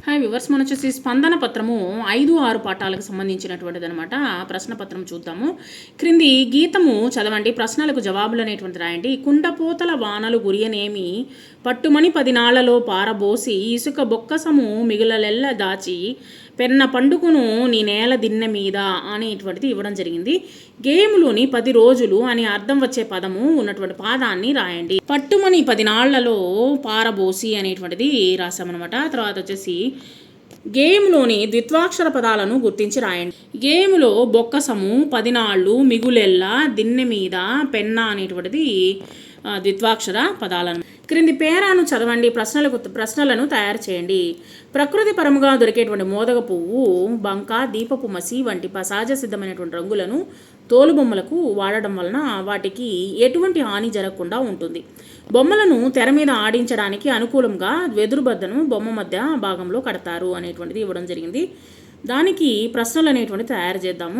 Hi viewers, మనం వచ్చేసి స్పందన పత్రము 5-6 పాఠాలకు సంబంధించినటువంటిది అనమాట. ప్రశ్న పత్రం చూద్దాము. క్రింది గీతము చదవండి, ప్రశ్నలకు జవాబులు అనేటువంటి రాయండి. కుండపోతల వానలు గురియనేమి, పట్టుమని 10 నాళ్లలో పారబోసి, ఇసుక బొక్కసము మిగులలెల్ల దాచి, పెన్న పండుకును నీ నేల దిన్నె మీద అనేటువంటిది ఇవ్వడం జరిగింది. గేమ్లోని 10 రోజులు అని అర్థం వచ్చే పదము ఉన్నటువంటి పాదాన్ని రాయండి. పట్టుమని 10 నాళ్లలో పారబోసి అనేటువంటిది రాసామన్నమాట. తర్వాత వచ్చేసి గేమ్లోని ద్విత్వాక్షర పదాలను గుర్తించి రాయండి. గేమ్లో బొక్కసము, 10 నాళ్ళు, మిగులెల్ల, దిన్నె మీద, పెన్న అనేటువంటిది ద్విత్వాక్షర పదాలను. క్రింది పేరాను చదవండి, ప్రశ్నలను తయారు చేయండి. ప్రకృతి పరముగా దొరికేటువంటి మోదక పువ్వు, బంక, దీపపు మసి వంటి సహజ సిద్ధమైనటువంటి రంగులను తోలుబొమ్మలకు వాడడం వలన వాటికి ఎటువంటి హాని జరగకుండా ఉంటుంది. బొమ్మలను తెర మీద ఆడించడానికి అనుకూలంగా వెదురుబద్దను బొమ్మ మధ్య భాగంలో కడతారు అనేటువంటిది ఇవ్వడం జరిగింది. దానికి ప్రశ్నలు అనేటువంటి తయారు చేద్దాము.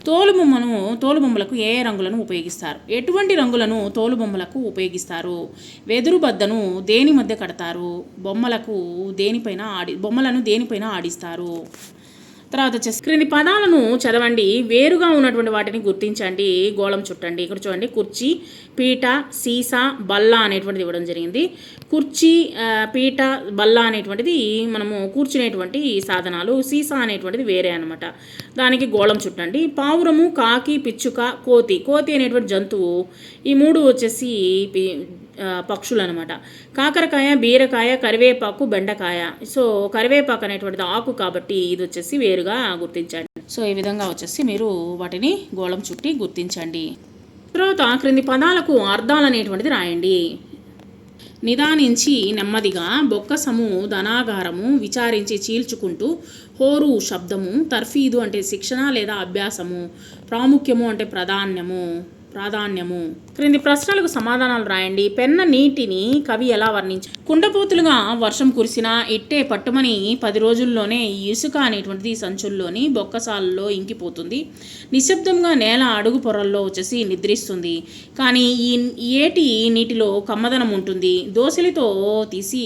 తోలుబొమ్మలకు ఏ రంగులను ఉపయోగిస్తారు? ఎటువంటి రంగులను తోలుబొమ్మలకు ఉపయోగిస్తారు? వెదురుబద్దను దేని మధ్య కడతారు? బొమ్మలను దేనిపైన ఆడిస్తారు? తర్వాత వచ్చేసి క్రింది పదాలను చదవండి, వేరుగా ఉన్నటువంటి వాటిని గుర్తించండి, గోళం చుట్టండి. ఇక్కడ చూడండి, కుర్చీ, పీట, సీసా, బల్ల అనేటువంటిది ఇవ్వడం జరిగింది. కుర్చీ, పీట, బల్ల అనేటువంటిది మనము కూర్చునేటువంటి సాధనాలు, సీసా అనేటువంటిది వేరే అనమాట. దానికి గోళం చుట్టండి. పావురము, కాకి, పిచ్చుక, కోతి అనేటువంటి జంతువు, ఈ మూడు వచ్చేసి పక్షులు అనమాట. కాకరకాయ, బీరకాయ, కరివేపాకు, బెండకాయ. సో కరివేపాకు అనేటువంటిది ఆకు కాబట్టి ఇది వచ్చేసి వేరుగా గుర్తించండి. సో ఈ విధంగా వచ్చేసి మీరు వాటిని గోళం చుట్టి గుర్తించండి. తర్వాత క్రింది పదాలకు అర్థాలు అనేటువంటిది రాయండి. నిదానించి నెమ్మదిగా, బొక్కసము, ధనాగారము, విచారించి చీల్చుకుంటూ, హోరు శబ్దము, తర్ఫీదు అంటే శిక్షణ లేదా అభ్యాసము, ప్రాముఖ్యము అంటే ప్రాధాన్యము. క్రింది ప్రశ్నలకు సమాధానాలు రాయండి. పెన్న నీటిని కవి ఎలా వర్ణించారు? కుండపోతులుగా వర్షం కురిసినా ఇట్టే పట్టుమని 10 రోజుల్లోనే ఇసుక అనేటువంటిది సంచుల్లోని బొక్కసాలలో ఇంకిపోతుంది. నిశ్శబ్దంగా నేల అడుగు పొరల్లో వచ్చేసి నిద్రిస్తుంది. కానీ ఈ ఏటి నీటిలో కమ్మదనం ఉంటుంది. దోసెలితో తీసి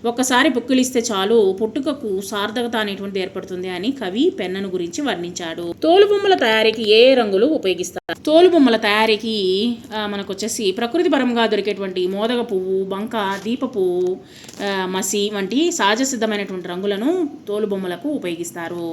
ఒక్కసారి పుక్కిలిస్తే చాలు పుట్టుకకు సార్థకత అనేటువంటిది ఏర్పడుతుంది అని కవి పెన్నను గురించి వర్ణించాడు. తోలుబొమ్మల తయారీకి ఏ రంగులు ఉపయోగిస్తారు? తోలుబొమ్మల తయారీకి మనకు వచ్చేసి ప్రకృతి పరంగా దొరికేటువంటి మోదక పువ్వు, బంక, దీపపు మసి వంటి సహజ సిద్ధమైనటువంటి రంగులను తోలుబొమ్మలకు ఉపయోగిస్తారు.